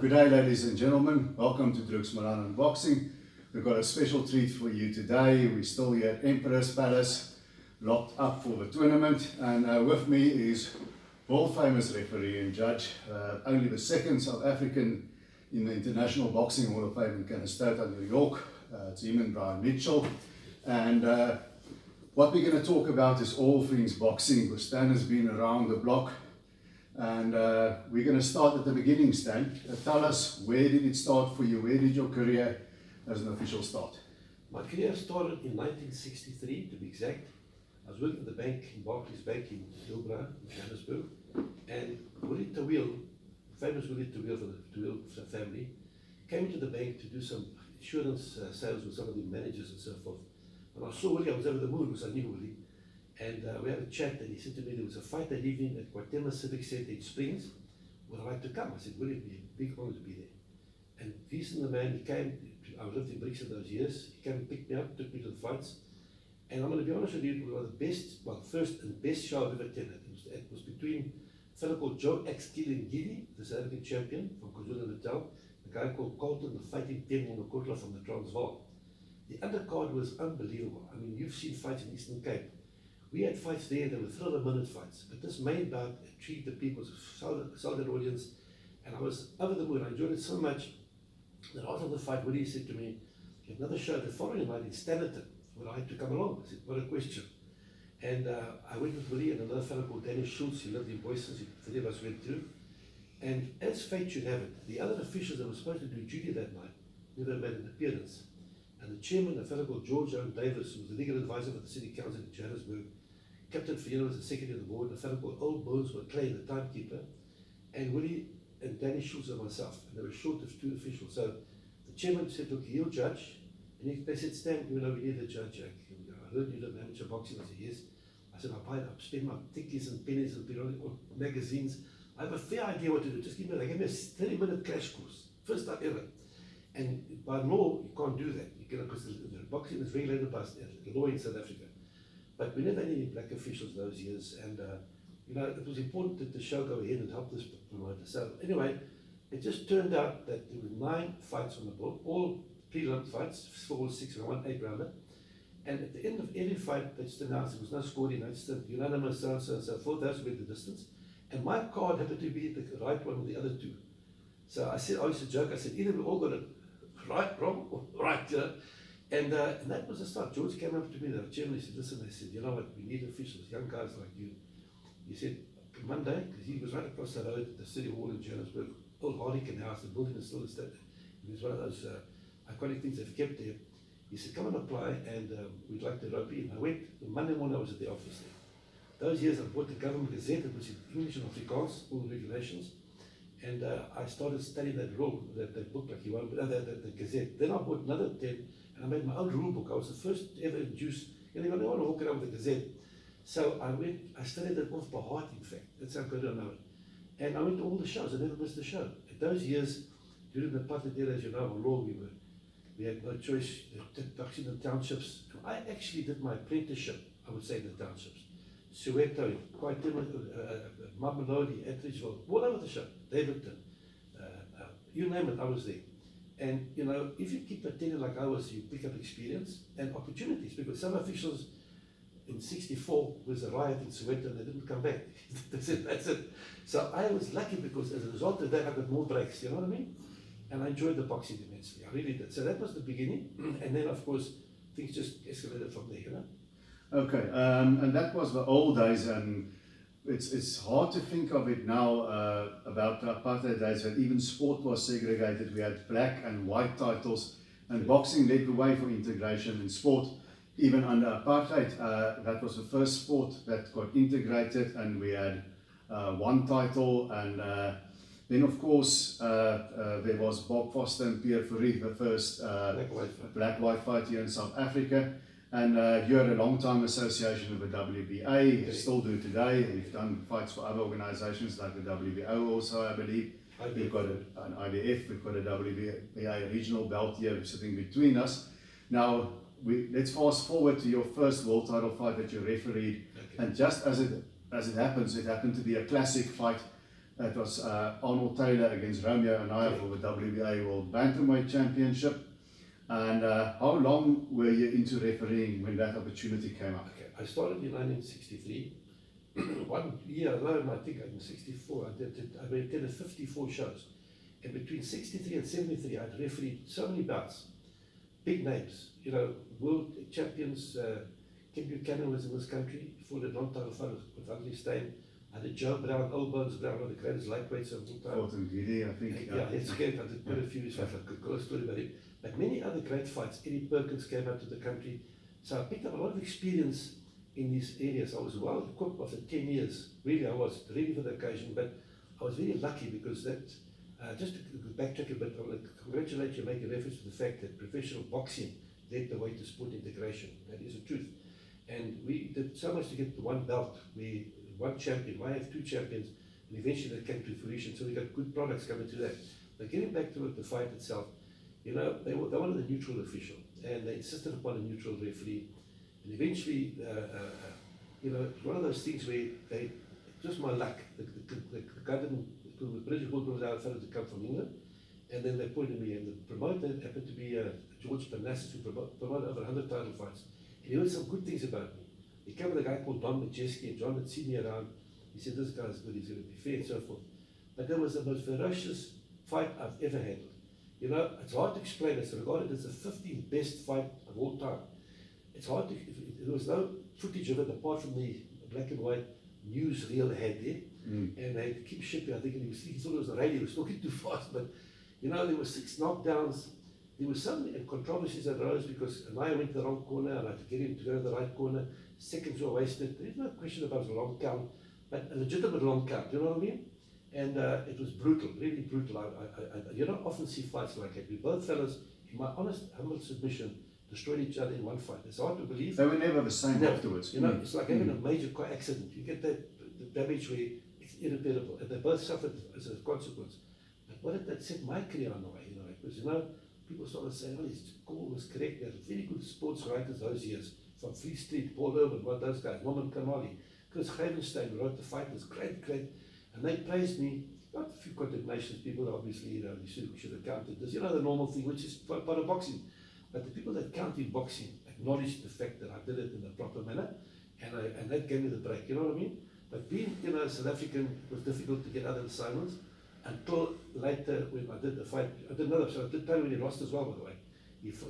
Good day, ladies and gentlemen. Welcome to Druk's Milan Unboxing. We've got a special treat for you today. We're still here at Emperor's Palace, locked up for the tournament. And with me is world famous referee and judge, only the second South African in the International Boxing Hall of Fame in Canastota, New York. It's him and Brian Mitchell. And what we're going to talk about is all things boxing, because Stan has been around the block. And we're going to start at the beginning, Stan. Tell us, where did it start for you? Where did your career as an official start? My career started in 1963, to be exact. I was working at the bank, in Barclays Bank in Hillbrow, in Johannesburg. And Willie Tawil, famous Willie Tawil from the Tawil family, came into the bank to do some insurance sales with some of the managers and so forth. When I saw Willie, I was over the moon because I knew Willie. And we had a chat, and he said to me there was a fight that evening at Guatemala Civic Center in Springs. Would I like to come? I said, Willie, it'd be a big honor to be there. And he's the man, he came, I lived in Brixton those years, he came and picked me up, took me to the fights. And I'm going to be honest with you, it was one of the best, well, first and best show I've ever attended. It was between a fellow called Joe X-Gillen-Giddy, the South African champion from KwaZulu-Natal, a guy called Colton, the fighting Temple Makotla from the Transvaal. The undercard was unbelievable. I mean, you've seen fights in Eastern Cape. We had fights there that were thriller-minute fights, but this main bout intrigued the people, it was a solid audience, and I was over the moon. I enjoyed it so much that after the fight, Willie said to me, "You have another show the following night in Standerton. Would I like to come along?" I said, "What a question." And I went with Willie and another fellow called Danny Schultz. He lived in Boysens. The three of us went through. And as fate should have it, the other officials that were supposed to do duty that night never made an appearance. And the chairman, a fellow called George Owen Davis, who was the legal advisor for the city council in Johannesburg, Captain Fiona was the secretary of the board, a fellow called Old Bones McLean, the timekeeper, and Willie and Danny Schultz and myself. And they were short of two officials. So the chairman said, "Look, he'll judge." And they said, "Stan, we need a judge. I heard you did amateur boxing." I said, "Yes." I said, "I spend my tickies and pennies and periodical magazines. I have a fair idea what to do. Just give me a 30-minute crash course. First time ever." And by law, you can't do that. You cannot, because the boxing is regulated by law in South Africa. But we never had any black officials those years, and it was important that the show go ahead and help this promoter. So anyway, it just turned out that there were 9 fights on the board, all prelim fights, 4, 6, and 1 8-rounder. And at the end of every fight, they just announced there was no scoring, it's unanimous, so and so forth. Those were the distance. And my card happened to be the right one with the other 2. So I said, I used to joke, I said, either we all got it right, wrong, or right, And that was the start. George came up to me, the chairman, he said, "Listen," I said, "you know what, we need officials, young guys like you." He said, Monday, because he was right across the road at the City Hall in Johannesburg, old Hardican House, the building is still established. It was one of those iconic things they've kept there. He said, "Come and apply, and we'd like to rope in." I went, the Monday morning I was at the office there. Those years I bought the government gazette, it was in English and Afrikaans, all the regulations. And I started studying that rule, that book like you want, the gazette. Then I bought another 10, and I made my own rule book. I was the first ever introduced, I don't want to walk around with a gazette. So I studied it off by heart, in fact. That's how good I know it. And I went to all the shows, I never missed a show. In those years, during the apartheid era, as you know, law, we had no choice, boxing in the townships. And I actually did my apprenticeship, I would say, in the townships. Soweto, Guatemala, Mamelodi, Atteridgeville, all over the show, Davidton, you name it, I was there. And if you keep attending like I was, you pick up experience and opportunities, because some officials in '64 was a riot in Soweto and they didn't come back. That's it. So I was lucky because as a result of that I got more breaks, you know what I mean? And I enjoyed the boxing immensely, I really did. So that was the beginning, and then of course things just escalated from there, Okay, and that was the old days, and it's hard to think of it now about the apartheid days, that even sport was segregated. We had black and white titles, and boxing led the way for integration in sport. Even under apartheid, that was the first sport that got integrated, and we had 1 title. And then of course there was Bob Foster and Pierre Fourie, the first black-white fight here in South Africa. And you had a long-time association with the WBA, you still do today. You've done fights for other organizations like the WBO also, I believe. We've got an IBF, we've got a WBA regional belt here sitting between us. Now, let's fast forward to your first world title fight that you refereed. Okay. And just as it happens, it happened to be a classic fight It was Arnold Taylor against Romeo Anaya for the WBA World Bantamweight Championship. And how long were you into refereeing when that opportunity came up? Okay, I started in 1963. 1 year alone, I think in 64, I attended 54 shows. And between 63 and 73, I'd refereed so many bouts. Big names, you know, world champions. Ken Buchanan was in this country, fought a non-title fight with Ugly Stain. I did Joe Brown, Old Bones Brown, one of the greatest lightweights of all time. Fought in Giddy, I think. Yeah, it's great. I did quite a few of his fights. I could got a story about him. But many other great fights. Eddie Perkins came out to the country. So I picked up a lot of experience in these areas. I was well equipped after 10 years. Really, I was ready for the occasion. But I was very lucky because that, just to backtrack a bit, I want to congratulate you, make a reference to the fact that professional boxing led the way to sport integration. That is the truth. And we did so much to get to one belt. We one champion, I have two champions, and eventually that came to fruition. So we got good products coming to that. But getting back to the fight itself, you know, they wanted a neutral official, and they insisted upon a neutral referee. And eventually, you know, it's one of those things where they, just my luck, the guy didn't, the British Board was out to come from England, and then they appointed me, and the promoter happened to be George Panassis, who promoted over 100 title fights. And he heard some good things about me. He came with a guy called Don Majeski, and John had seen me around. He said, this guy's good, he's going to be fair, and so forth. But that was the most ferocious fight I've ever handled. You know, it's hard to explain. It's regarded as the 15th best fight of all time. It's hard to, there was no footage of it apart from the black and white newsreel they had there. And they had to keep shipping. I think he thought it was the radio, he was talking too fast. But, you know, there were 6 knockdowns. There were some controversies that arose because Anaya went to the wrong corner, and I had to get him to go to the right corner. Seconds were wasted. There's no question about it was a long count, but a legitimate long count, you know what I mean? And it was brutal, really brutal. You don't often see fights like that. We both fellas, in my honest, humble submission, destroyed each other in one fight. It's hard to believe. They were never the same afterwards. You know, it's like having a major car accident. You get that the damage where it's irreparable, and they both suffered as a consequence. But what did that set my career on the way? You know, because, you know, people started saying, oh, his call was correct. There were very good sports writers those years, from Fleet Street, Paul Urban, what those guys, Norman Canali, Chris Gravenstein, who wrote The Fighters, great. And they praised me. Got a few condemnations, people obviously, you know, you should have counted this, you know, the normal thing, which is part of boxing. But the people that count in boxing acknowledged the fact that I did it in a proper manner, and that gave me the break, you know what I mean? But being, you know, South African, it was difficult to get other assignments until later when I did the fight. I did another, so I did tell you when he lost as well, by the way.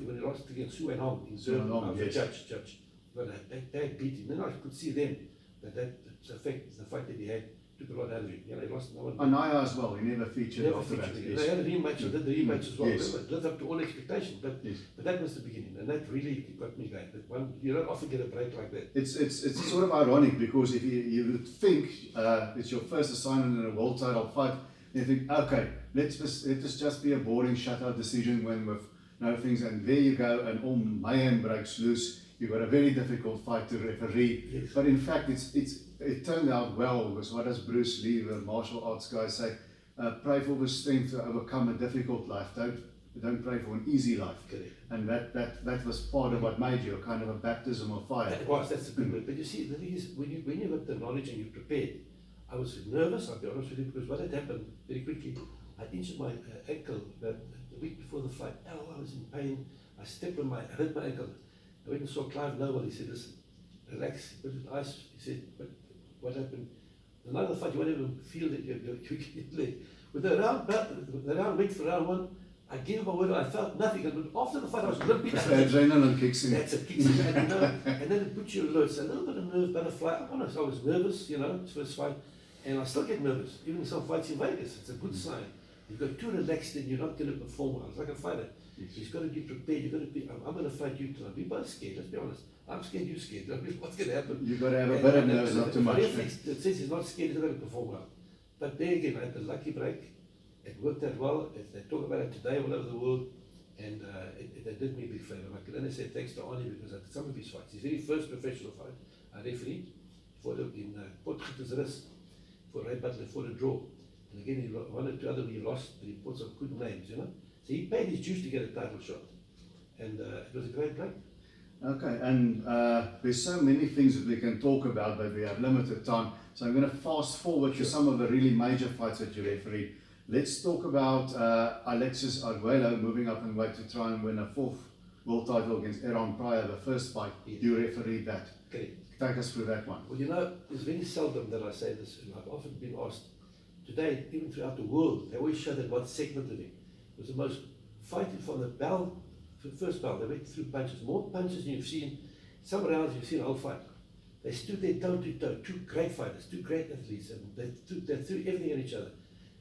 When he lost against Sue and Hong in Durban, I was a judge. But they had beat him. Then I could see then that the fight that he had took a lot out of him. You know, he lost no one. Anaya as well, he never featured after that. Yes. They had a rematch, I did the rematch as well. Yes. It lived up to all expectations, but that was the beginning, and that really got me going. That one, you don't often get a break like that. It's sort of ironic because if you would think it's your first assignment in a world title fight, you think, okay, let this just be a boring shutout decision when with no things, and there you go, and all mayhem breaks loose. You've got a very difficult fight to referee. Yes. But in fact, it turned out well, because what does Bruce Lee, the martial arts guy, say? Pray for the strength to overcome a difficult life. Don't pray for an easy life. Correct. And that was part of what made you a kind of a baptism of fire. That's a good word. But you see, the thing is, when you got the knowledge and you're prepared, I was nervous, I'll be honest with you, because what had happened very quickly, I injured my ankle the week before the fight. Oh, I was in pain. I hit my ankle. I went and saw Clive Noble. He said, listen, relax, put it ice. He said, but what happened? Another fight, you won't even feel that you get leg. With the round went for round one, I gave my word, I felt nothing. And after the fight, I was limping. Adrenaline kicks in. That's it, kicks in. And, you know, and then it puts you alert. So a little bit of nerve butterfly. I'm honest, I was nervous, you know, it's first fight. And I still get nervous, even in some fights in Vegas. It's a good sign. You've got too relaxed and you're not going to perform well. It's like a fighter. Yes. You've got to be prepared. You've got to be, I'm going to fight you tonight. We're both scared, let's be honest. I'm scared, you're scared. I mean, what's going to happen? You've got to have a bit of nerves, not too much. It says he's not scared, he's not going to perform well. But there again, I had a lucky break. It worked out well. They talk about it today all over the world. And they did me a big favour. I can only say thanks to Arnie because I did some of his fights. His very first professional fight, I refereed for in Port Gietersrus for Ray Butler for a draw. And again, he one or two other he lost, but he put some good names, you know. So he paid his dues to get a title shot. And it was a great break. Okay, and there's so many things that we can talk about, but we have limited time. So I'm going to fast forward to some of the really major fights that you refereed. Let's talk about Alexis Arguello moving up in weight to try and win a 4th world title against Errol prior, the first fight. Yes. You refereed that. Correct. Take us through that one. Well, you know, it's very seldom that I say this, and I've often been asked today, even throughout the world, they always show that one segment of it. It was the most fighting from the bell, from the first bell. They went through punches, more punches than you've seen. Some rounds you've seen a whole fight. They stood there toe to toe, two great fighters, two great athletes, and they threw everything at each other.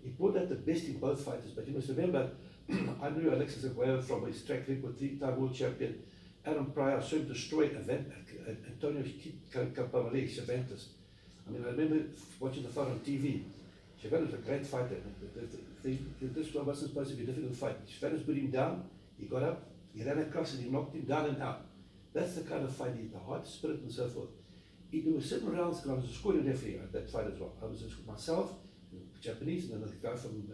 It brought out the best in both fighters, but you must remember, I knew Alexis Arguello from his track record, 3-time world champion. Adam Pryor saw him destroy Antonio Campamale, Cervantes. I mean, I remember watching the fight on TV. Cervantes was a great fighter. This one wasn't supposed to be a difficult fight. Cervantes put him down, he got up, he ran across and he knocked him down and out. That's the kind of fight, the heart, spirit and so forth. There were certain rounds, because I was a scoring referee at that fight as well. I was myself, Japanese, and then the guy from...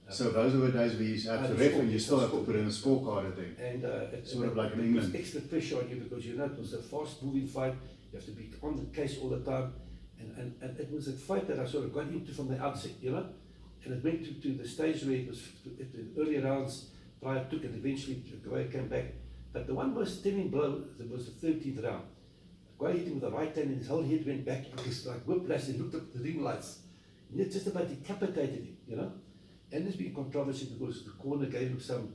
so those were the days we used to have to referee, and you still have to put in a scorecard, I think. And sort of like in England. It was extra pressure on you because you know it was a fast moving fight, you have to be on the case all the time. And it was a fight that I sort of got into from the outset, you know? And it went to the stage where it was, at the earlier rounds, Pryor took it, eventually Guay came back. But the one most stunning blow was the 13th round. Guay hit him with the right hand and his whole head went back. It was like whiplash, he looked at the ring lights. And it just about decapitated him, you know? And there's been controversy because the corner gave him some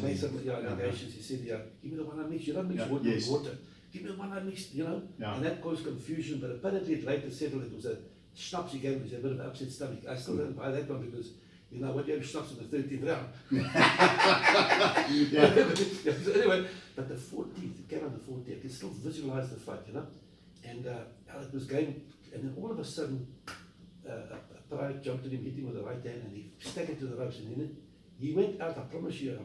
made some allegations. He said, yeah, give me the one I mixed. You don't mix water with water. Give me the one I mixed, you know? And that caused confusion. But apparently it later settled. It was a schnapps he gave him. He had a bit of an upset stomach. I still don't buy that one because, you know, what you have schnapps in the 13th round. Anyway, but the 14th, it came on the 14th. I can still visualize the fight, you know? And how it was going, and then all of a sudden, Pryor jumped at him, hit him with the right hand, and he staggered to the ropes, and then he went out, I promise you,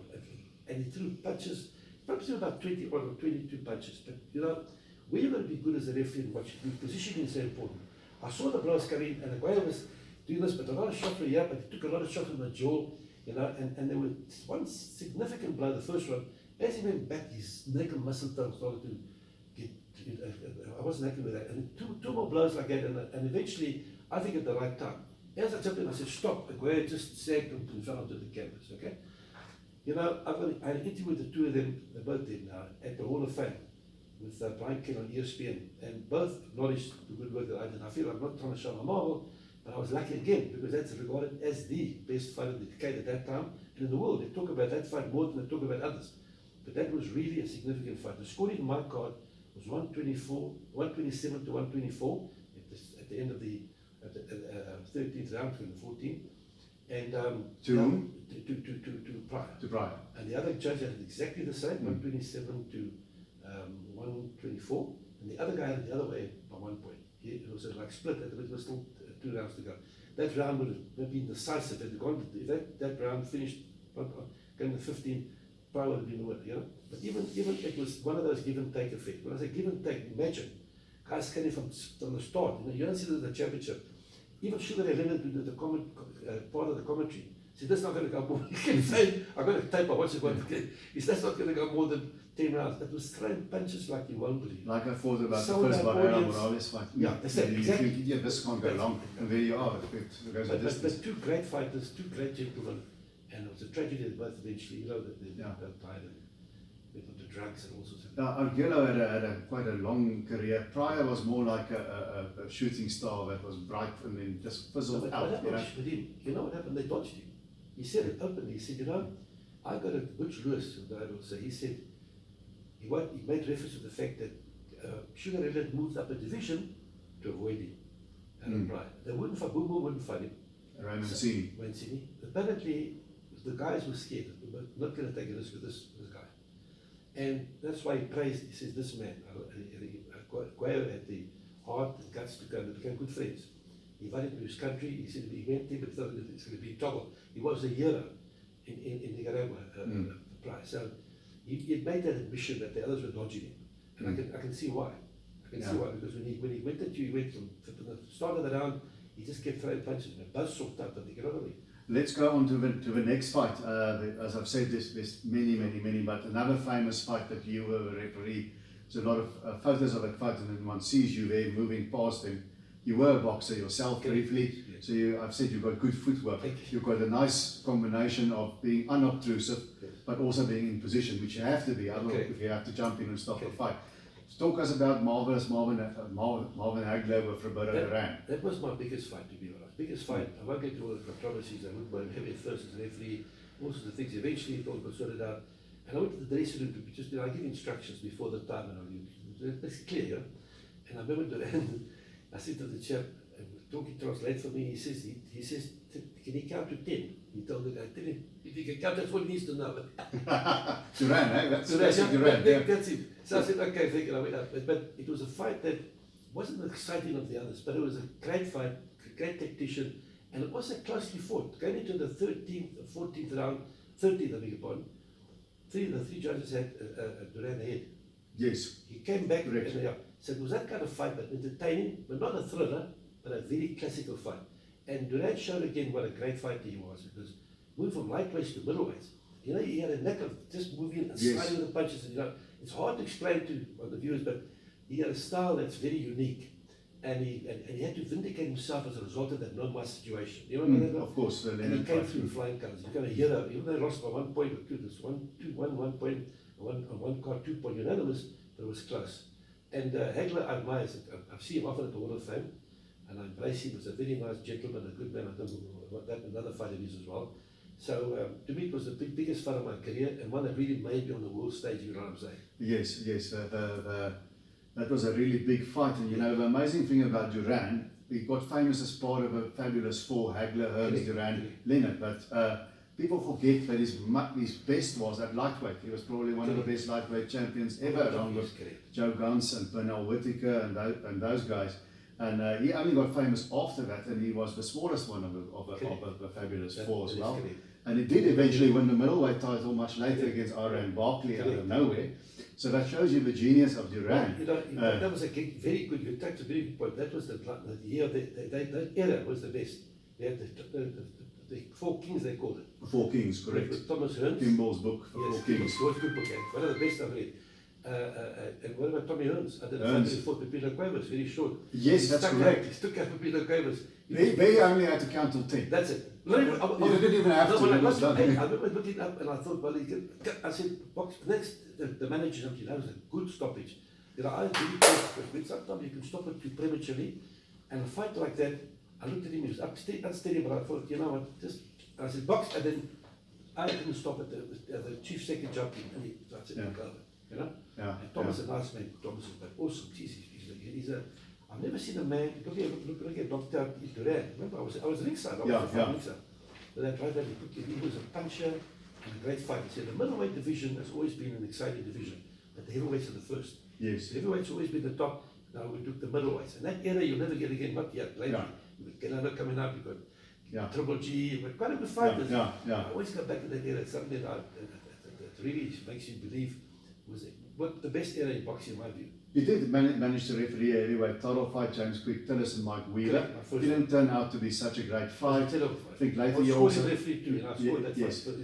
and he threw punches, probably about 20 or 22 punches. But you know, where you've got to be good as a referee and watch, positioning is so important. I saw the blows coming, and the guy was doing this, but a lot of shots were here, but he took a lot of shots in the jaw, you know, and there was one significant blow, the first one, as he went back, his neck and muscle tone started to get, I wasn't happy with that, and two more blows like that, and eventually, I think at the right time, as I jumped in, I said, stop, the guy just sagged and fell onto the canvas, okay? You know, I had an interview with the two of them, they're both dead now, at the Hall of Fame, with Brian Ken on ESPN, and both acknowledged the good work that I did. I feel I'm not trying to show my marvel, but I was lucky again, because that's regarded as the best fight of the decade at that time, and in the world, they talk about that fight more than they talk about others. But that was really a significant fight. The scoring in my card was 127 to 124 at the end of the 13th round, 2014, and to Pryor. To Pryor. And the other judge had exactly the same, 127 to 124, and the other guy had it the other way by 1 point. It was like split, it was still 2 rounds to go. That round would have been decisive. If that round finished, going to 15, Pryor would have been the winner, you know? But even it was one of those give and take effects. When I say give and take, imagine, guys came from the start, you don't see this in the championship. Even Sugar Ray Leonard, who did the part of the commentary, said, that's not going to go more. He kept saying, I've got a tape, I watched it once again. He said, that's not going to go more than 10 rounds. It was throwing punches like you won't believe. Like I thought about the first Barrera Morales fight. Yeah, exactly. You think, yeah, this can't go long, and there you are. It goes a distance. But two great fighters, two great gentlemen, and it was a tragedy that both eventually, you know, that they died and went into drugs and all sorts of things. Arguello had quite a long career. Pryor was more like a shooting star that was bright and then just fizzled out. You know what happened? They dodged him. He said it openly. He said, you know, I got a Butch Lewis, who died also. He said, he made reference to the fact that Sugar Ray Leonard moved up a division to avoid him. Pryor. They wouldn't fight, Boom Boom wouldn't fight him. Mancini. Apparently, the guys were scared. They were not going to take a risk with this guy. And that's why he praised, he says, this man, Guayo had the heart and guts to go, they became good friends. He invited him to his country, he said he went there, but thought it's going to be toggle. He was a hero in Nicaragua, Pryor. So he made that admission that the others were dodging him. And I can see why. See why, because when he went at you, he went from the start of the round, he just kept throwing punches, and both sorted out, but they get out of it. let's go on to the next fight. As I've said, there's many, but another famous fight that you were a referee. There's a lot of photos of that fight, and then one sees you there moving past them. You were a boxer yourself briefly, yes. so I've said you've got good footwork. You've got a nice combination of being unobtrusive, Yes. but also being in position, which you have to be, otherwise if you have to jump in and stop the fight. Talk us about Marvin Hagler with Roberto Duran. That was my biggest fight, to be honest. Biggest fight. I won't get into all the controversies. I wouldn't mind having it first as a referee. All sorts of things. Eventually, it all got sorted out. And I went to the dressing room to just, I give instructions before the time, and it's clear, yeah? And I remember Duran, I said to the chap, talking translate for me, he says, can he count to 10? He told the guy, tell him, if he can count, that's what he needs to know. Duran, eh? That's Duran, yeah. that's it. So I said, okay, thank you, I went up. But it was a fight that wasn't exciting of the others, but it was a great fight, a great tactician, and it wasn't closely fought. Going into the 13th, 14th round, 13th, I beg your pardon, the three judges had Duran ahead. Yes. He came back, Correct. and so it was that kind of fight, but entertaining, but not a thriller, but a very classical fight. And Duran showed again what a great fighter he was, because moving from lightweights to middleweights, he had a knack of just moving and sliding the punches, and it's hard to explain to the viewers, but he had a style that's very unique, and he had to vindicate himself as a result of that no-mas situation. You remember that? Of course. And he came through flying colours. You kind of hear even though they lost by 1 point or two, there's 1 point, one card, 2 point unanimous, but it was close. And Hagler, I admire, I've seen him often at the Hall of Fame, and I embrace him as a very nice gentleman, a good man. I don't know what that another fight it is as well. So to me, it was the biggest fight of my career, and one that really made me on the world stage. You know what I'm saying? Yes. That was a really big fight, and the amazing thing about Duran, he got famous as part of a fabulous four: Hagler, Hearns, Duran, Leonard. But people forget that his best was at lightweight. He was probably one of the best lightweight champions ever, along with Joe Gans and Pernell Whitaker and those guys. And he only got famous after that, and he was the smallest one of the fabulous four as well. And he did eventually win the middleweight title much later against Aaron Barkley out of nowhere. So that shows you the genius of Duran. That was a very good. You touched a very good point. That was the year. That era was the best. They had the Four Kings, they called it. Four Kings, correct. With Thomas Hearns. Kimball's book, Four Kings. It was a good book, one of the best I've read. And what about Tommy Hearns? I did a fight that he fought with Peter Cuevas, very short. Yes, that's correct. He stuck out with Peter Cuevas. They only had to count till 10. That's it. You didn't even have to. I remember looking up and I thought, well, I said, box, next, the manager said, that was a good stoppage. I really thought, sometimes you can stop it too prematurely. And a fight like that, I looked at him, he was unsteady, but I thought, you know what, I said, box, and then I couldn't stop it. The chief second jumped in, and I said, look over, And Thomas is a nice man, Thomas is awesome. I've never seen a man, look at Dr. Duran. Remember, I was ringside, ringside. But that right there, he was a puncher and a great fighter. He said, the middleweight division has always been an exciting division, but the heavyweights are the first. Yes. The heavyweights always been the top. Now we took the middleweights. And that era you'll never get again, not yet. Later, you've got Canada coming up, you've got Triple G, but quite a good fighters. I always go back to that era. It's something that really makes you believe was what the best era in boxing, in my view. You did manage to referee a heavyweight title fight, James Quick Tillis and Mike Wheeler. It didn't turn out to be such a great fight. I think later you also... referee too, I scored that fight.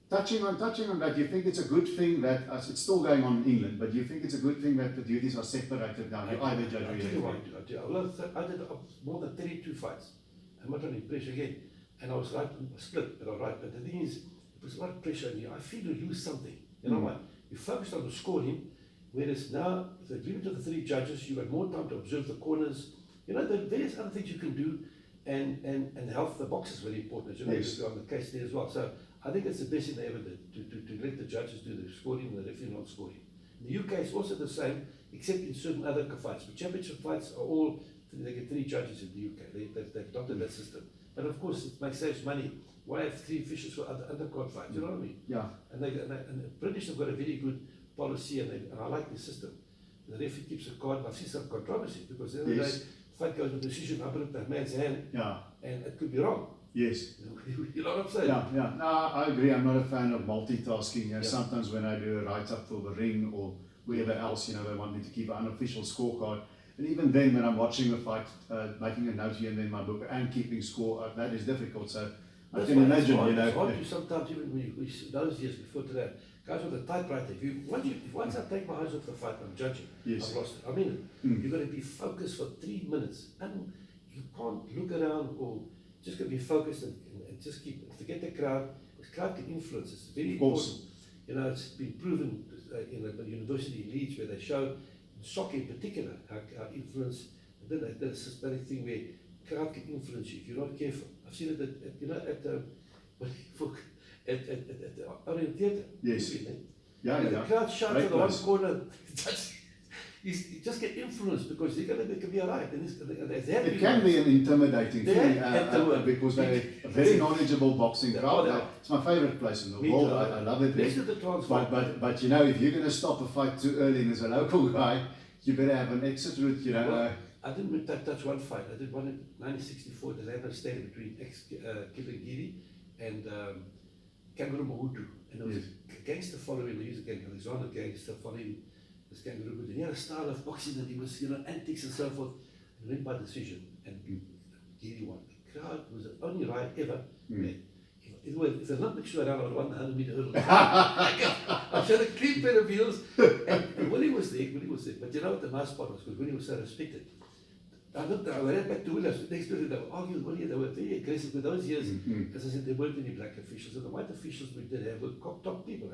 But, Touching on that, you think it's a good thing that, it's still going on in England, but you think it's a good thing that the duties are separated now? You either judge or you I did more than 32 fights. I'm not under pressure again. And I was right, split, but all right. But the thing is, it was a lot of pressure on you. I feel you lose something. You know what? You focused on the scoring, whereas now, with the agreement of the three judges, you had more time to observe the corners. The various other things you can do, and health, the box is very important, as you know, you're on the case there as well. So I think it's the best thing they ever did, to let the judges do the scoring and the referee not scoring. In the UK, it's also the same, except in certain other fights. But championship fights are all, they get three judges in the UK. They've adopted that system. But of course, it saves money. Why have three officials for undercard fights? You know what I mean? Yeah. And the British have got a very good policy, and I like the system. The referee keeps a card, and I've seen some controversy, because the other day, the fight goes with decision, I put it in that man's hand, and it could be wrong. Yes. You know what I'm saying? Yeah. No, I agree. I'm not a fan of multitasking. Sometimes when I do a write-up for the ring or wherever else, they want me to keep an unofficial scorecard. And even then, when I'm watching the fight, making a note here and then in my book and keeping score, that is difficult. So I can imagine, you know. It's hard to sometimes, even those years before today, guys with a typewriter, once I take my eyes off the fight, I'm judging. Yes. I've lost it. I mean, you've got to be focused for 3 minutes. And you can't look around or just got to be focused and just forget the crowd. Because crowd can influence. It's very important. You know, it's been proven in the university in Leeds where they show soccer in particular how influence. And then there's a systematic thing where crowd can influence you if you're not careful. I've seen it at the Orient Theatre. Yes. Yeah. The crowd shouts in the one corner. You just get influenced because they're going to be alright. It can be an intimidating thing because they're a very knowledgeable boxing crowd. It's my favourite place in the world. I love it. But you know, if you're going to stop a fight too early and as a local guy, you better have an exit route. You know. Well, I didn't touch one fight. I did one in 1964 at the London Stadium between Kibangiri and Kangaroo Mahutu. And there was a gangster following, they used a gang, Alexander gangster following this Kangaroo Mahutu. And he had a style of boxing and he was, antics and so forth. He went by decision and Giri won. The crowd was the only right ever. If they're not mixed around, I would have won the 100 meter hurdle. I showed a clean pair of heels. And Willie was there. But you know what the nice part was? Because Willie was so respected. I ran back to Willis. Next day they were arguing with Willie. They were very aggressive with those years. As I said, there weren't any black officials. And the white officials we did have were top people.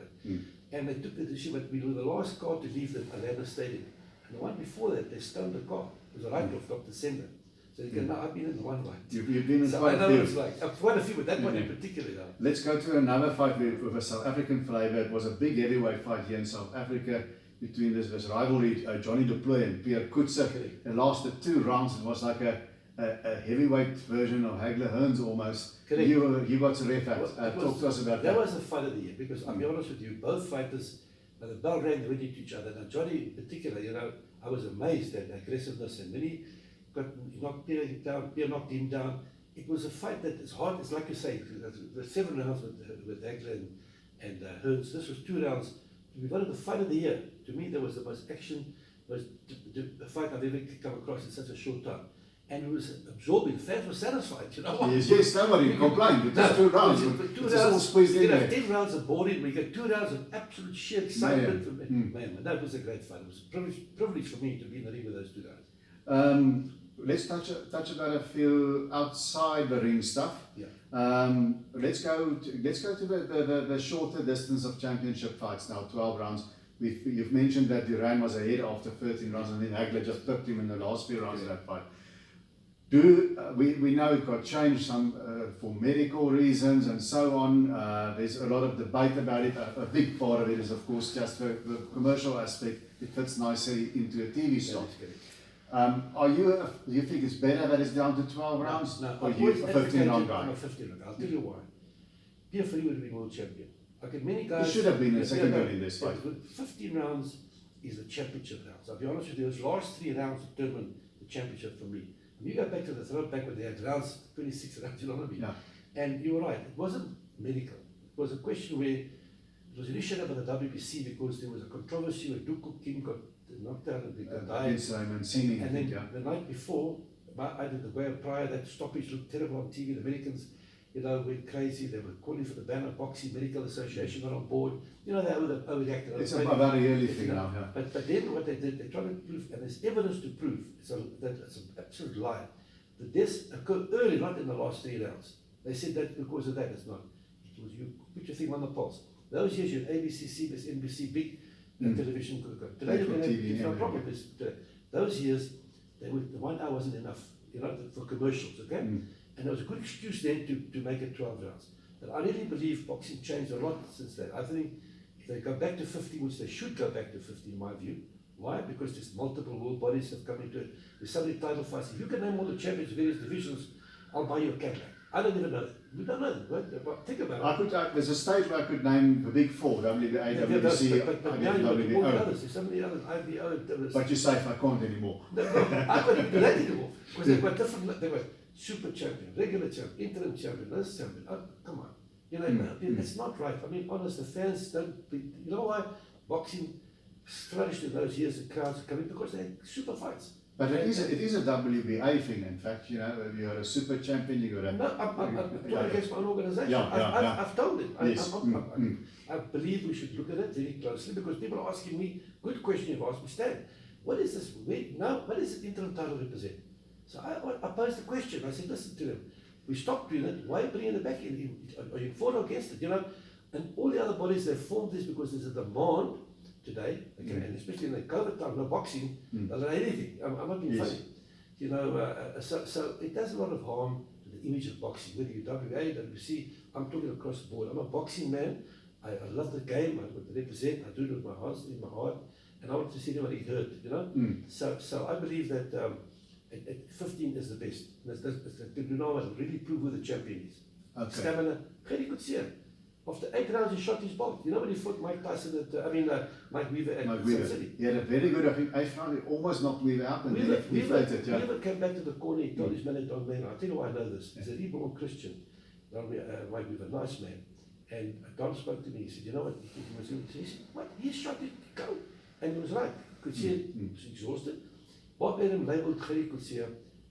And they took the decision that we were the last car to leave the Atlanta Stadium. And the one before that, they stoned the car. It was a write-off, Dr. Sender. So you can now, I've been in the one right. You've been in so quite I know a few. It's like, quite a few, but that one in particular. Let's go to another fight with a South African flavour. It was a big heavyweight fight here in South Africa between this rivalry, Johnny du Plessis and Pierre Coetzee. It lasted 2 rounds. It was like a heavyweight version of Hagler Hearns almost. Correct. You got to ref at. Talk to us about that. That was the fight of the year because I'll be honest with you, both fighters, the bell rang, they went into each other. Now Johnny in particular, I was amazed at the aggressiveness and when he knocked Pierre down, Pierre knocked him down. It was a fight that is hard. It's like you say, the 7 rounds with Hagler and Hearns. This was 2 rounds. We voted the fight of the year. To me, that was the most action, the fight I've ever come across in such a short time. And it was absorbing. Fans were satisfied, Yes, nobody complained. It was 2 rounds. It's all squeezed in there. 10 rounds of boring, we get 2 rounds of absolute sheer excitement. Man, that was a great fight. It was a privilege for me to be in the ring with those 2 guys. Let's touch about a few outside the ring stuff. Yeah. Let's go to the shorter distance of championship fights now, 12 rounds. You've mentioned that Duran was ahead after 13 rounds, and then Hagler just took him in the last few rounds of that fight. We know it got changed for medical reasons and so on. There's a lot of debate about it. A big part of it is, of course, just the commercial aspect. It fits nicely into a TV slot. Do you think it's better that it's down to 12 rounds? No, or you a 15 round guy? I'm a 15 round guy. I'll tell you why. Pierre would have been world champion. Many guys. He should have been a second in this fight. 15 rounds is the championship rounds. I'll be honest with you, those last 3 rounds determined the championship for me. When you go back to the throwback when they had rounds, 26 rounds, you know what I mean? Yeah. And you were right, it wasn't medical. It was a question where it was initiated by the WBC because there was a controversy where Duku King got knocked out and died. And then the night before, I did the way prior, that stoppage looked terrible on TV. The Americans, went crazy. They were calling for the ban of Boxing Medical Association, not on board. They overreacted. It's about a yearly thing now. Yeah. But then what they did, they tried to prove, and there's evidence to prove, that it's an absolute lie. The deaths occurred early, not in the last 3 rounds. They said that because of that, it's not. It was you put your thing on the pulse. Those years you had ABC, CBS, NBC, big television. Today it's no problem. Those years, the 1 hour wasn't enough, for commercials, okay? And there was a good excuse then to make it 12 rounds. But I really believe boxing changed a lot since then. I think if they go back to 15, which they should go back to 15 in my view. Why? Because there's multiple world bodies have come into it. There's so many title fights. If you can name all the champions of various divisions, I'll buy you a Cadillac. I don't even know that. We don't know that, right? But think about it. There's a stage where I could name the big 4, WBA, WBC, but now you've got all the others. There's so many others, IBO. But you're safe, I can't anymore. I couldn't do that anymore. Because they've got different, they were super champion, regular champion, interim champion, this champion. Oh, come on. It's not right. I mean, honest, the fans don't, you know why boxing flourished in those years, the crowds are coming? Because they had super fights. But it is a WBA thing, in fact, you know, you're a super champion, you got a... No, I'm talking against my own organisation. I've told it. Yes. I believe we should look at it very closely because people are asking me, good question you've asked me, Stan, what is this? What does the interim title represent? So I posed the question. I said, listen to them. We stopped doing it. Why are you bringing it back in? Are you for or against it? You know, and all the other bodies, they've formed this because there's a demand today, okay, and especially in the COVID time, no boxing, doesn't anything. I'm not being funny. You know, so it does a lot of harm to the image of boxing, whether you're WA, WC, I'm talking across the board. I'm a boxing man. I love the game. I want to represent. I do it with my heart, in my heart, and I want to see anybody hurt. You know, so I believe that at 15 is the best. You know, I'll really prove who the champion is. Okay. Stamina, very good see him. After 8 rounds, he shot his bolt. You know when he fought Mike Tyson Mike Weaver at Sun City? He had a very good, I think, 8th round, he almost knocked Weaver out and Weaver came back to the corner, he told his manager, Don Wayne, I'll tell you why I know this. He's a reborn Christian, Mike Weaver, nice man. And Don spoke to me, he said, you know what, he said, what, he shot it, go. And he was right, could see it, he was exhausted. Bob Adam labelled Gerrie Coetzee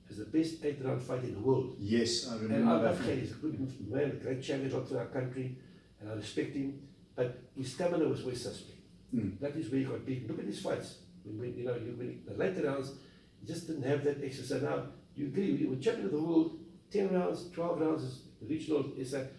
as the best 8th round fighter in the world. Yes, I remember. And I love Gerrie, he's a good man, a great champion for our country. And I respect him, but his stamina was very suspect. That is where he got beaten. Look at his fights. When the later rounds, he just didn't have that extra. So now, you agree, you were champion of the world, 10 rounds, 12 rounds is the regional, is that,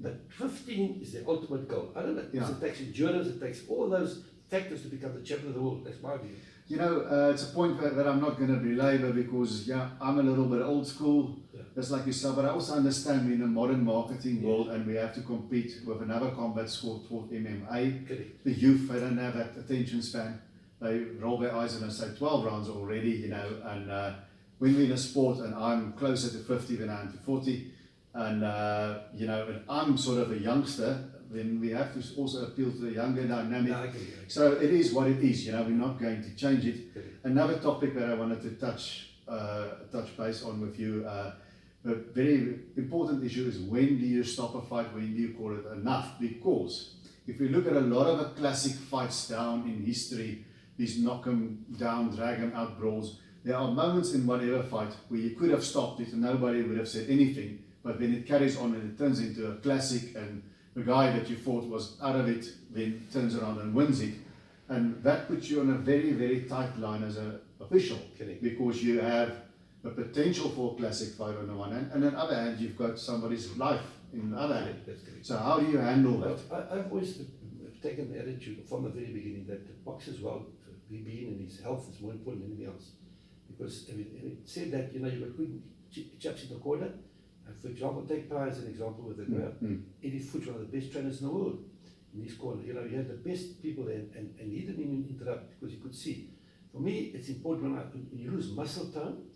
but 15 is the ultimate goal. I don't know, because it takes endurance, it takes all those factors to become the champion of the world. That's my view. You know, it's a point that I'm not going to belabor because, I'm a little bit old school. Just like yourself, but I also understand we're in a modern marketing world and we have to compete with another combat sport called MMA. Correct. The youth, they don't have that attention span. They roll their eyes and they say 12 rounds already, you know, and when we're in a sport and I'm closer to 50 than I am to 40, and and I'm sort of a youngster, then we have to also appeal to the younger dynamic. No, I agree. So it is what it is, we're not going to change it. Another topic that I wanted to touch base on with you, a very important issue is when do you stop a fight, when do you call it enough? Because if we look at a lot of the classic fights down in history, these knock 'em down, drag 'em out brawls, there are moments in whatever fight where you could have stopped it and nobody would have said anything, but then it carries on and it turns into a classic and the guy that you fought was out of it, then turns around and wins it. And that puts you on a very, very tight line as an official, because you have the potential for a classic fight on the one hand, and on the other hand, you've got somebody's life in the other hand. So how do you handle that? I've always taken the attitude from the very beginning that the boxer's being in his health is more important than anything else. Because it said that, you've got good chaps in the corner. For example, take Pye as an example with Eddie Foote, one of the best trainers in the world in his corner. You had the best people there, and he didn't even interrupt because he could see. For me, it's important when you lose muscle tone.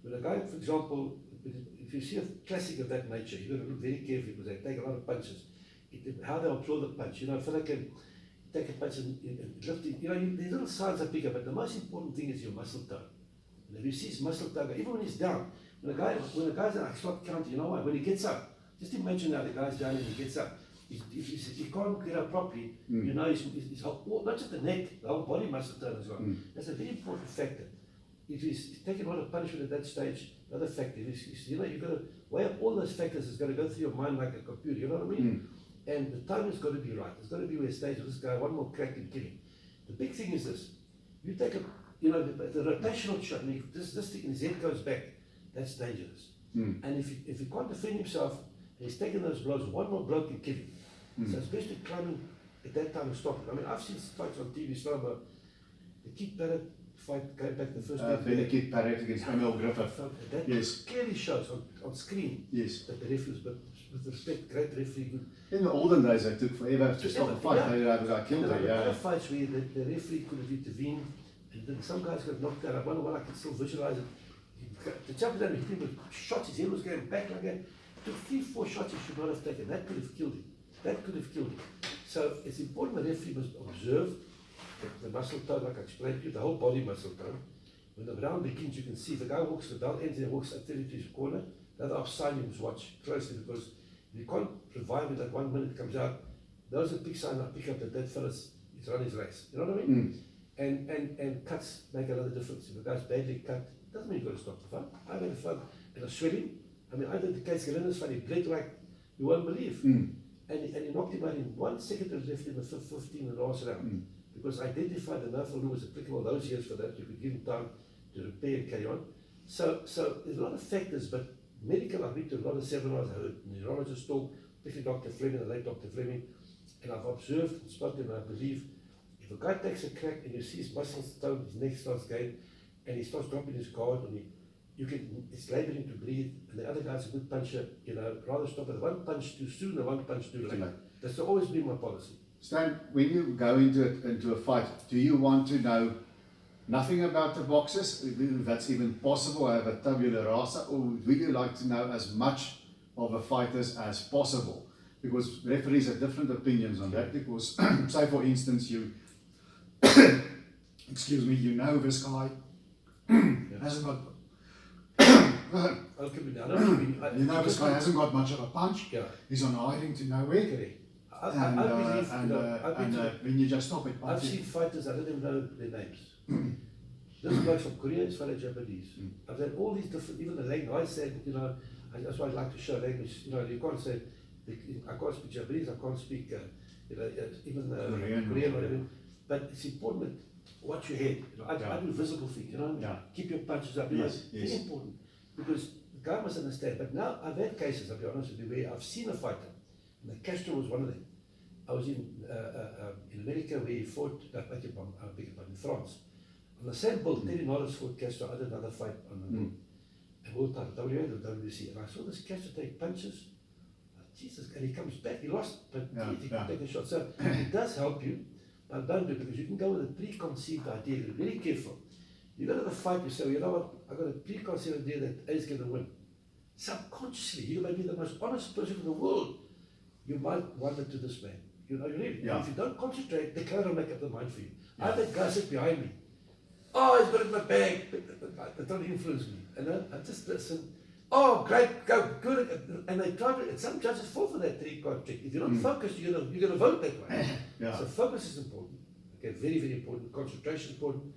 When a guy, for example, if you see a classic of that nature, you've got to look very carefully because they take a lot of punches. How they'll throw the punch. A fella can take a punch and lift it. There's little signs I pick up, but the most important thing is your muscle tone. And if you see his muscle tone, even when he's down, when a guy's down, I start counting, why? When he gets up, just imagine now the guy's down and he gets up. If he can't get up properly, his whole, not just the neck, the whole body muscle tone as well. That's a very important factor. If he's taking a lot of punishment at that stage, another factor is, you've got to weigh up all those factors. It's got to go through your mind like a computer, you know what I mean? And the timing's got to be right. It's got to be where it stays with this guy, one more crack and kill him. The big thing is this. You take the rotational shot, and this thing in his head goes back, that's dangerous. And if he can't defend himself, and he's taking those blows, one more blow can kill him. So it's best to climb in at that time and stop it. I mean, I've seen fights on TV, the Keith Barrett fight going back the first day. Keith Barrett against Emil Griffith. That clearly shows on screen that the referees, but with respect, great referee. In the olden days, it took forever to stop a fight. They killed it. There are fights where the referee could have intervened, and then some guys got knocked out. I wonder why I can still visualize it. The champion hit him with shots, his head was going back like that. It took 3-4 shots he should not have taken. That could have killed him. So it's important the referee must observe the muscle tone, like I explained to you, the whole body muscle tone. When the round begins, you can see if the guy walks, the bell ends and he walks up to his corner, the other offside you must watch closely, because if you can't revive it that 1 minute comes out, those are big signs I pick up that fella's run his race. You know what I mean? And cuts make a lot of difference. If a guy's badly cut, doesn't mean you've got to stop the fight. I've had a fight and a swelling. I mean, I did the case Galena's fight, he bled like you won't believe. And he knocked him out in 1 second and left in the 15 in the last round. Because I identified the nerve rule was applicable those years for that. You could give him time to repair and carry on. So there's a lot of factors, but medical, I've been to a lot of seminars. I heard neurologists talk, particularly Dr. Fleming, the late Dr. Fleming, and I've observed and spoken, and I believe if a guy takes a crack and you see his muscles tone, his neck starts going, and he starts dropping his guard, and it's laboring to breathe, and the other guy's a good puncher, rather stop at one punch too soon than one punch too late. That's always been my policy. Stan, when you go into a fight, do you want to know nothing about the boxers, if that's even possible, have a tabula rasa, or would you like to know as much of the fighters as possible? Because referees have different opinions on that, because say for instance you excuse me, this guy hasn't got this guy hasn't got much of a punch. He's on hiding to nowhere. When you just stop it. I've seen fighters, I don't even know their names. This bloke from Korea is fellow Japanese. I've had all these different, even the language. I said, that's why I like to show language. You can't say, I can't speak Japanese, I can't speak even Korean or anything. But it's important that watch your head. I do visible things, keep your punches up. It's very important because the guy must understand. But now I've had cases, I'll be honest with you, where I've seen a fighter, and Castro was one of them. I was in America where he fought, in France. On the same bill, Terry Norris fought Castro. I did another fight on the bill. A world title, WA and WBC. And I saw this Castro take punches. Jesus, and he comes back. He lost, but he can take a shot. So it does help you, but don't do it because you can go with a preconceived idea. You're very careful. You go to the fight, you say, well, you know what? I've got a preconceived idea that A is going to win. Subconsciously, you may be the most honest person in the world. You might wander to this man. You really. If you don't concentrate, the crowd will make up the mind for you. I had that guy sit behind me. Oh, he's got it in my bag. It don't influence me. And I just listen. Oh, great, go, good. And they try to, and some judges fall for that three-card trick. If you're not focused, you're gonna vote that way. So focus is important. Okay, very, very important. Concentration important.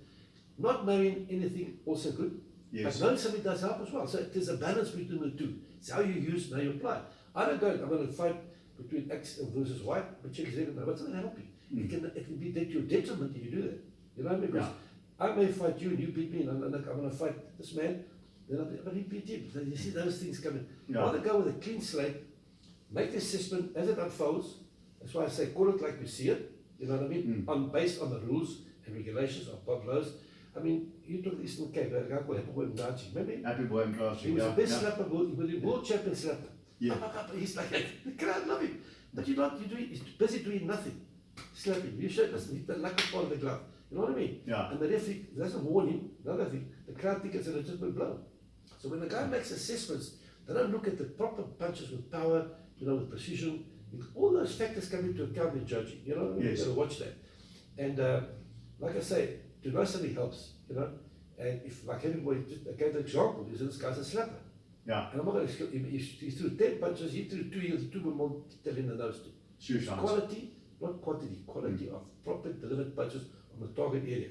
Not knowing anything also good. But knowing something does help as well. So there's a balance between the two. It's how you use, now you apply. I don't go, I'm going to fight between X versus Y, but check Z, what's going to help you? It can be to your detriment if you do that. You know what I mean? Because I may fight you and you beat me, and I'm going to fight this man, but he beat him. So you see those things coming. Rather go with a clean slate, make the assessment as it unfolds. That's why I say call it like you see it. You know what I mean? Based on the rules and regulations of Bob Lowe's. I mean, you took the Eastern Cape, a guy called Happy Boy Mnachi, remember? Happy Boy Mnachi, he was the best slapper, he was the world champion slapper. He's like that. The crowd love him. But he's busy doing nothing. Slapping. You should listen, he's the lucky part of the glove. You know what I mean? And the referee doesn't warn him, another thing, the crowd thinks it's a legitimate blow. So when the guy makes assessments, they don't look at the proper punches with power, with precision. All those factors come into account in judging. You know what I mean? You've got to watch that. And like I say, to know something helps, and if, like everybody, I gave the example, this guy's a slapper. And I'm not going to, he threw 10 punches, he threw 2 years, 2 more tell in the nose too. Quality, not quantity, quality of proper delivered punches on the target area.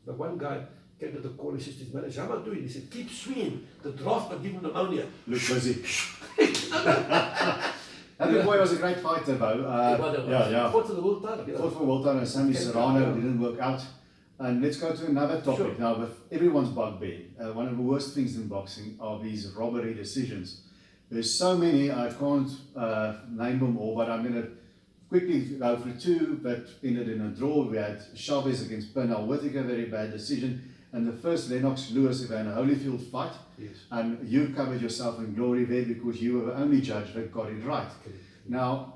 The one guy came to the corner, he said to his manager, how am I doing? He said, keep swinging, the draft will give him pneumonia. Look busy. Happy Boy was a great fighter though. Fought for the world title. Fought for the world title, and Sammy Serrano didn't work out. And let's go to another topic now, with everyone's bugbear. One of the worst things in boxing are these robbery decisions. There's so many, I can't name them all, but I'm going to quickly go through 2 that ended in a draw. We had Chavez against Pernell Whittaker, very bad decision. And the first Lennox-Lewis Evander Holyfield fight. And you covered yourself in glory there because you were the only judge that got it right. Now,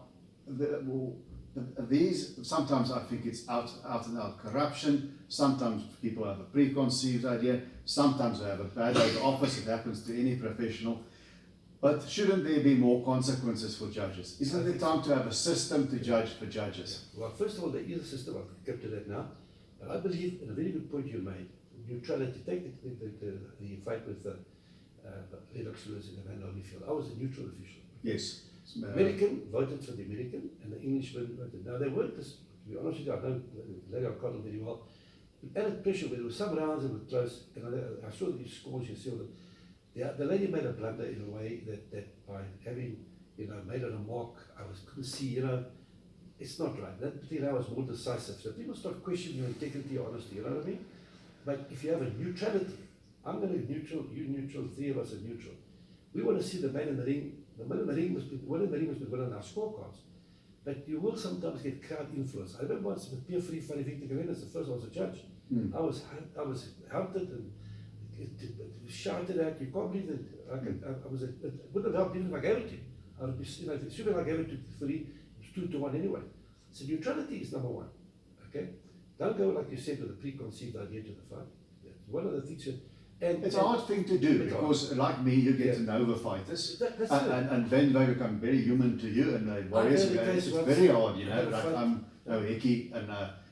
these, sometimes I think it's out and out corruption. Sometimes people have a preconceived idea. Sometimes they have a bad idea. The opposite happens to any professional. But shouldn't there be more consequences for judges? Isn't it time to have a system to judge for judges? Well, first of all, there is a system. I'll get to that now. But I believe in a very good point you made. Neutrality. Take the fight with Lennox-Lewis and Evander Holyfield. I was a neutral official. Yes. American voted for the American, and the Englishman voted. Now they weren't this. To be honest with you, I know Larry O'Connell very well. added pressure where there were some rounds that were close, and I saw these scores, you see, the lady made a blunder in a way that by having, made a remark, couldn't see, it's not right. That particular hour was more decisive. So people start questioning your integrity, your honesty, you know what I mean? But if you have a neutrality, I'm going to be neutral, you neutral, three of us are neutral. We want to see the man in the ring. The man in the ring must be winning our scorecards. But you will sometimes get crowd influence. I remember once with Pier Free Funny Victor Garenas, the first one was a judge. I was hounded and shouted at. You can't believe it. It wouldn't have helped even if I gave it to you. I would be, assuming I gave it to Free, it was 2-1 anyway. So neutrality is number one. Okay? Don't go, like you said, with a preconceived idea to the fight. That's one of the things. It's a hard thing to do because, like me, you get to know the fighters, and then they become very human to you, and they worries. It's very hard, Like I'm no hickey, and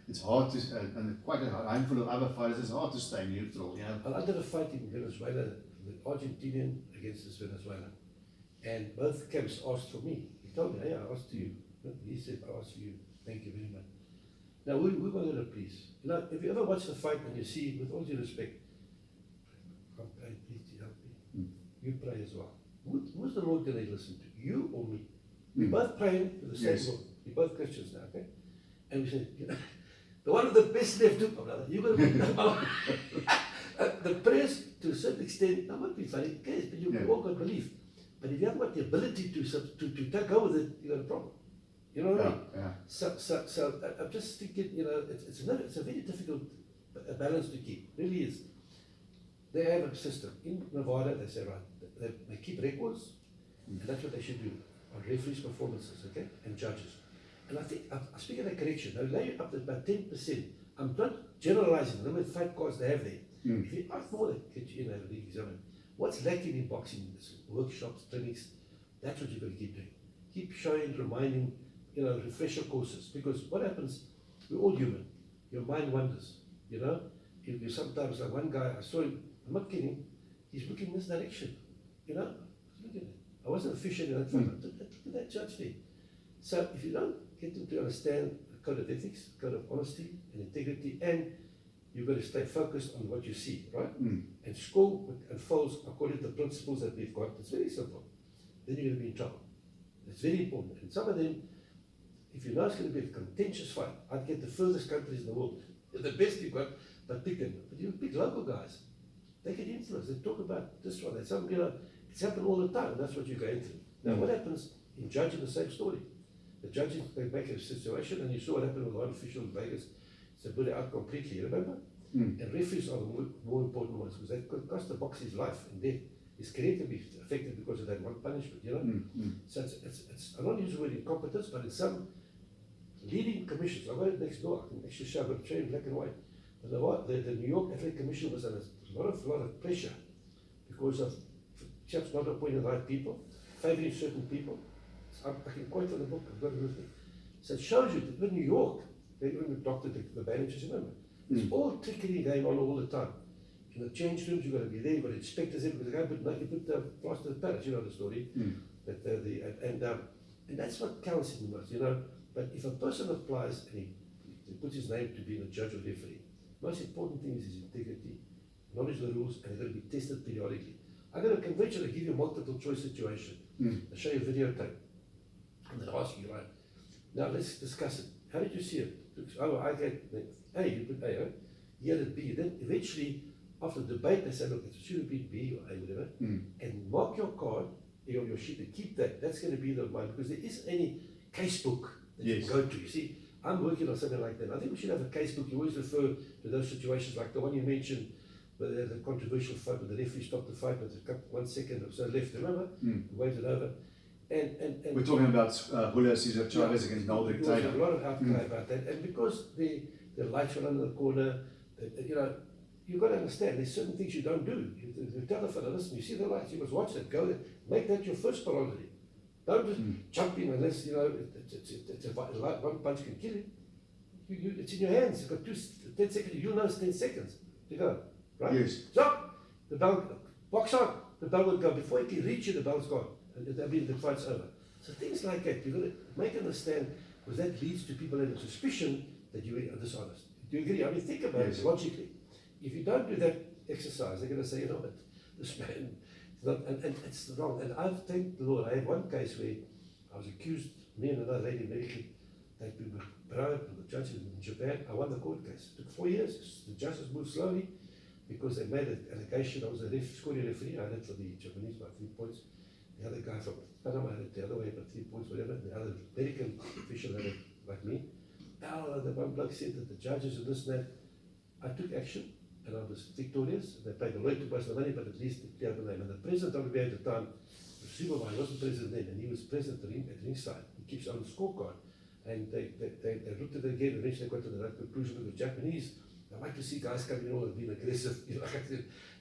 it's hard to, and quite a handful of other fighters. It's hard to stay neutral, I did a fight in Venezuela, the Argentinian against this Venezuelan, and both camps asked for me. He told me, "Hey, I asked you." He said, "I asked you. Thank you very much." Now we were going to please. If you ever watch the fight and you see, with all due respect, I'm praying, please help me. You pray as well. Who's the Lord going to listen to? You or me? We're both praying to the same Lord. We're both Christians now, okay? And we said, the one with the best left hook, my brother, you're going to be the prayers, to a certain extent, I might be funny, yes, but you all got belief. But if you haven't got the ability to take over with it, you got a problem. You know what I mean? Yeah. So I'm just thinking, it's a very difficult balance to keep. It really is. They have a system. In Nevada, they say, right, they keep records, and that's what they should do on referees' performances, okay, and judges. And I think, I speak of that correction, they'll lay up to about 10%. I'm not generalizing the number of fight cards they have there. If you ask more, they get you in a league examine. What's lacking in boxing is workshops, clinics. That's what you've got to keep doing. Keep showing, reminding, refresher courses. Because what happens, we're all human. Your mind wanders, You sometimes, like one guy, I saw him, I'm not kidding, he's looking in this direction, Look at it. I wasn't officiating that fight. Look at that judge there. So if you don't get them to understand the code of ethics, code of honesty and integrity, and you've got to stay focused on what you see, right? And score and falls according to the principles that we've got. It's very simple. Then you're going to be in trouble. It's very important. And some of them, if you know it's going to be a contentious fight, I'd get the furthest countries in the world, the best you've got, but pick them. But you pick local guys. They can influence. They talk about this one. That's some, it's happened all the time. And that's what you're going through. Now, what happens in judging the same story? The judges, they make a situation, and you saw what happened with one official in Vegas. So put it out completely, remember? And referees are the more important ones because they could cost the boxer's life and death. His career can be affected because of that one punishment, So it's I don't use the word incompetence, but in some leading commissions, I've got it next door, I can actually show it in black and white. But the New York Athletic Commission was under a lot of pressure because of chaps not appointing the right people, favouring certain people. I can quote from the book, I've got it with me. So it shows you that in New York, they even doctored the managers, remember? There's all trickery going on all the time. In the change rooms, you've got to be there, you've got to inspect us in, because you put the plaster of Paris, the story. And that's what counts in the most, But if a person applies and he puts his name to being a judge or referee, the most important thing is his integrity, knowledge of the rules, and they're going to be tested periodically. I'm going to conventionally give you a multiple choice situation. I'll show you a videotape. And then ask you, right, now let's discuss it. How did you see it? Oh, I get A, you put A, he had it B. Then eventually, after the debate, they said, look, it should have been B or A, whatever, and mark your card, your sheet, and keep that. That's going to be the one, because there isn't any case book that you can go to. You see, I'm working on something like that. I think we should have a case book. You always refer to those situations like the one you mentioned, where the controversial fight, where the referee stopped the fight with 1 second or so left, remember? Waved it over. And we're talking about Julio Cesar Chavez against Meldrick Taylor. There's a lot of outcry about that, and because the lights were under the corner, you've got to understand there's certain things you don't do. You tell the fellow, listen, you see the lights, you must watch that, go there, make that your first priority. Don't just jump in unless it's one punch can kill him. It's in your hands. You've got 10 seconds. You'll know it's 10 seconds to go, right? Yes. Stop. The bell, box on. The bell will go before you can reach you. The bell's gone. I mean, the fight's over. So things like that, you've got to make understand, because that leads to people having suspicion that you are dishonest. Do you agree? I mean, think about Yes. it logically. If you don't do that exercise, they're going to say, you know what, this man, is not, and it's wrong. And I've thanked the Lord. I had one case where I was accused, me and another lady medically, that we were brought to the judge in Japan. I won the court case. It took 4 years. The justice moved slowly because they made an allegation. I was a scoring referee. I did for the Japanese by 3 points. The other guy from Panama had it the other way by 3 points, whatever. The other American official had it like me. Oh, the one bloke said that the judges and this and that. I took action and I was victorious. They paid the lawyer to us the money, but at least it cleared the name. And the president of the WBA at the time, the supervisor, wasn't president then, and he was president at ringside. He keeps on the scorecard. And they looked at it again, and eventually they got to the right conclusion with the Japanese. I like to see guys coming in and being aggressive. You know,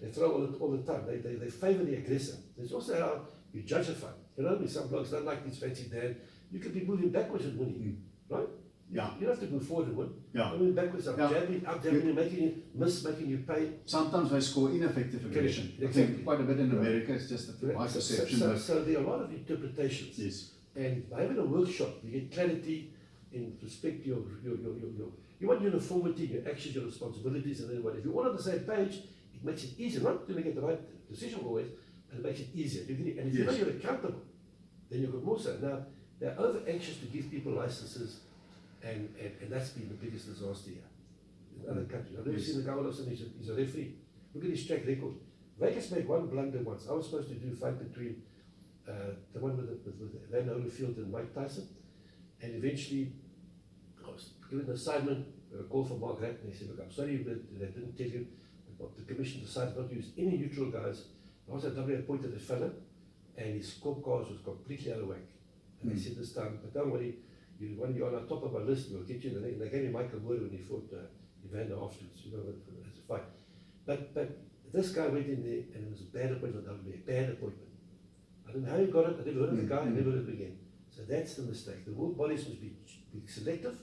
they throw all the time. They favor the aggressor. There's also how you judge a fight. You know, some blokes don't like this fancy Dan. You could be moving backwards and winning, right? Yeah. You don't have to move forward and win. Yeah. Moving backwards, up jabbing, you, making you miss, making you pay. Sometimes they score ineffective aggression. Exactly. I think quite a bit in America. It's just my perception. So there are a lot of interpretations. Yes. And by having a workshop, you get clarity in respect to your you want uniformity in your actions, your responsibilities, and then what. If you're all on the same page, it makes it easier. Not to get the right decision always, but it makes it easier. Do you agree? And if you know you're accountable, then you've got more so. Now, they're over anxious to give people licenses, and that's been the biggest disaster here in other countries. I've never seen the guy all of a sudden he's a referee. Look at his track record. Vegas made one blunder once. I was supposed to do a fight between the one with Van Holyfield and Mike Tyson, and eventually I was given an assignment, a call from Mark Ratner. He said, look, I'm sorry that they didn't tell you, but the commission decided not to use any neutral guys. I was at W appointed a fellow, and his scorecards was completely out of whack. And they said this time, but don't worry, you're on top of our list, we'll get you. And they gave me Michael Moore when he fought Evander afterwards, you know, as a fight. But this guy went in there, and it was a bad appointment, a bad appointment. I don't know how he got it, I never heard of the guy, I never heard of him again. So that's the mistake. The world bodies must be selective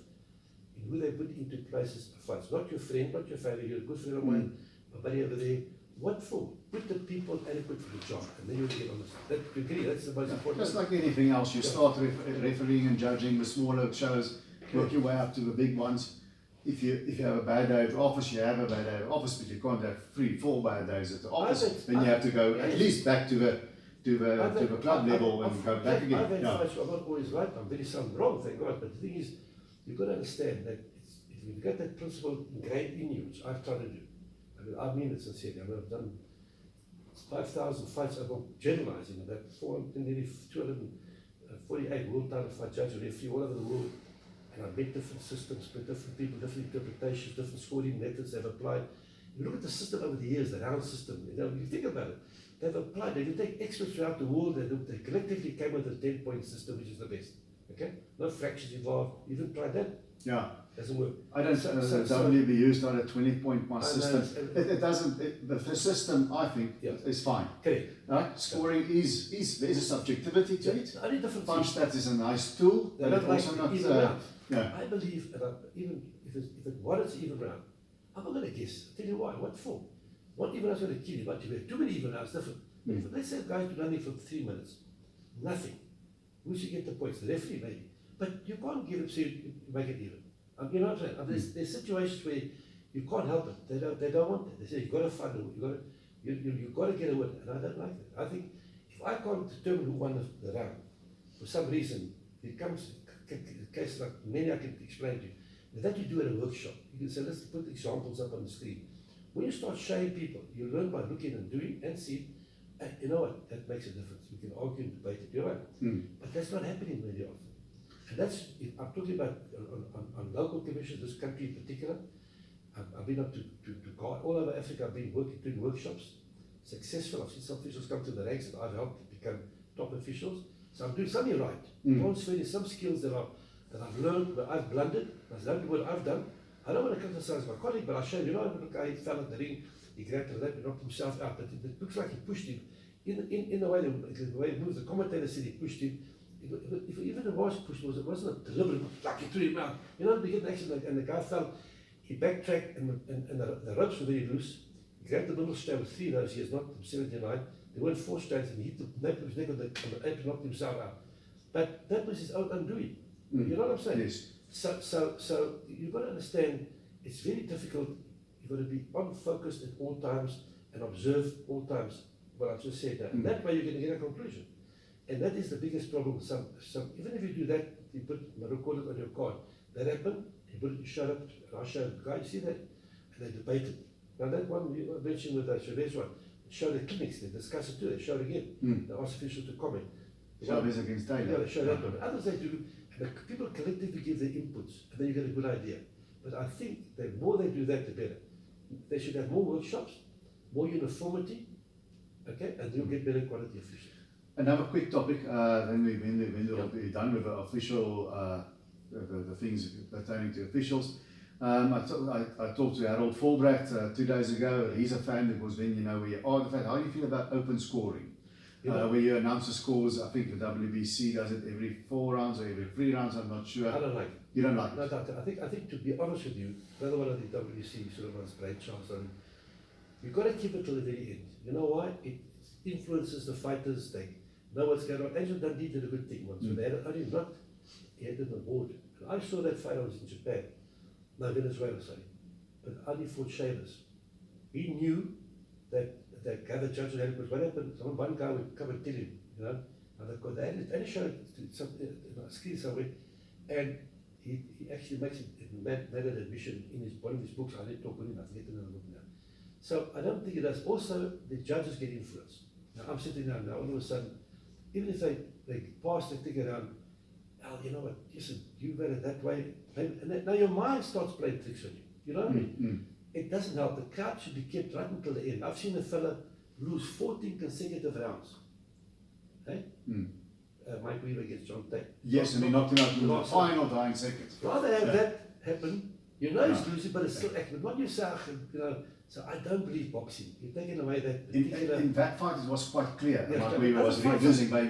in who they put into places of fights. Not your friend, not your family, you're a good friend of mine, my buddy over there. What for? Put the people adequate for the job, and then you'll get on this. You agree, that's the most important. Just like anything else, you start refereeing and judging the smaller shows, work your way up to the big ones. If you have a bad day at the office, you have a bad day at the office, but you can't have 3-4 bad days at the office. Then you have to go at least back to the club level and go back again. I've had fights where I'm not always right, I'm very some wrong, thank God. But the thing is, you've got to understand that if you've got that principle ingrained in you, which I've tried to do. I mean it sincerely. I mean, I've done 5,000 fights. I'm not generalizing that. Nearly 248 world title fight judges, referee all over the world. And I've met different systems, met different people, different interpretations, different scoring methods they've applied. You look at the system over the years, the round system. You know, you think about it. They've applied. They take experts throughout the world. They collectively came with a 10-point system, which is the best. Okay, no fractions involved. You even tried that. Yeah. Doesn't work. I don't WB used on a 20-point system. It doesn't. The system, I think, is fine. Correct. Right? Scoring is there's a subjectivity to it. Only different punch stats is a nice tool, but it's also not. I believe, even if it warrants even round, I'm not going to guess. I'll tell you why. What for? One even round's going to kill you, but you have too many even rounds. Different. Let's say a guy do nothing for 3 minutes, nothing. Who should get the points? The referee, maybe. But you can't give it so you make it even. You know what I'm saying? There's situations where you can't help it. They don't want it. They say you've got to find it. You've got to get a win. And I don't like that. I think if I can't determine who won the round, for some reason, it comes a case like many I can explain to you. That you do at a workshop. You can say, let's put examples up on the screen. When you start showing people, you learn by looking and doing and seeing. And you know what? That makes a difference. We can argue and debate it. You're right. But that's not happening very often. And that's, I'm talking about on local commissions, this country in particular. I've been up to all over Africa. I've been doing workshops, successful. I've seen some officials come to the ranks and I've helped become top officials. So I'm doing something right. Transferring some skills that I've learned, that I've blundered. That's not what I've done. I don't want to criticize my colleague, but I show you know, the guy fell at the ring, he grabbed the lap and knocked himself out. But it looks like he pushed him. In the way it moves, the commentator said he pushed him. If even it was pushed, it wasn't a deliberate, like he threw him out. You know, the beginning action, and the guy fell, he backtracked, and the ropes were very loose. He grabbed the middle strap with 3 of those years, not 79. There weren't 4 strands, and he hit the nape of his neck on the ape and knocked himself out. But that was his own undoing. You know what I'm saying? Yes. So you've got to understand, it's very difficult. You've got to be on focused at all times and observe all times what I just said. And that way you're going to get a conclusion. And that is the biggest problem. Even if you do that, you record it on your card. That happened, you showed up, and I showed the guy, you see that? And they debated. Now that one you mentioned with us, Chavez one, show the clinics, they discuss it too, they show it again. They ask officials to comment. Chavez against Taylor. Yeah, they show that one. Others they do, and the people collectively give their inputs, and then you get a good idea. But I think the more they do that, the better. They should have more workshops, more uniformity, okay, and you'll get better quality officials. Another quick topic, then we'll be done with the official, the things pertaining to officials. I talked to Errol 2 days ago. He's a fan because then you know where you are. How do you feel about open scoring? Where you announce the scores. I think the WBC does it every 4 rounds or every 3 rounds. I'm not sure. I don't like it. You don't like No, it? I think to be honest with you, another one of the WBC sort of one's great chance. You've got to keep it till the very end. You know why? It influences the fighters. They know what's going on. Angel Dundee did a good thing once. So they had only not, he had an award. And I saw that fight. I was in Japan. No, Venezuela, sorry. But Ali fought Sheamus. He knew that other judges had it, because what happened, one guy would come and tell him, you know, and they had showed it to a screen somewhere, and he actually makes it made an admission in one of his books. I didn't talk with him, I forget another book now. So I don't think it does. Also, the judges get influenced. Now I'm sitting down now, all of a sudden, even if they pass the thing around, oh, you know what, listen, you got it that way, and now your mind starts playing tricks on you. You know what I mean? It doesn't help. The crowd should be kept right until the end. I've seen a fella lose 14 consecutive rounds. Hey? Mike Weaver against John Tate. Yes, and he knocked him out in the final dying seconds. Rather have that happen. You know he's losing, but it's still accurate. What you say, you know, so I don't believe boxing. You're taking away that particular... In that fight, it was quite clear. Yeah, Mike Weaver was losing by